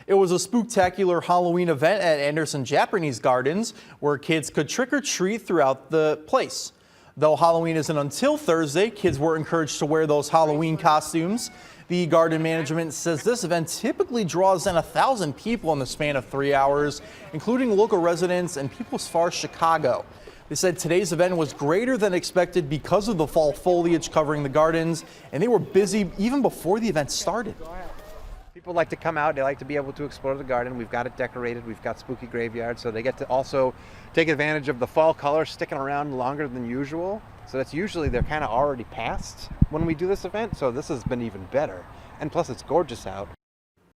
It was a spooktacular Halloween event at Anderson Japanese Gardens where kids could trick or treat throughout the place. Though Halloween isn't until Thursday, kids were encouraged to wear those Halloween costumes. The garden management says this event typically draws in 1,000 people in the span of 3 hours, including local residents and people as far as Chicago. They said today's event was greater than expected because of the fall foliage covering the gardens, and they were busy even before the event started. People like to come out, they like to be able to explore the garden. We've got it decorated, we've got spooky graveyards, so they get to also take advantage of the fall color sticking around longer than usual. So that's usually they're kind of already past when we do this event, so this has been even better. And plus it's gorgeous out.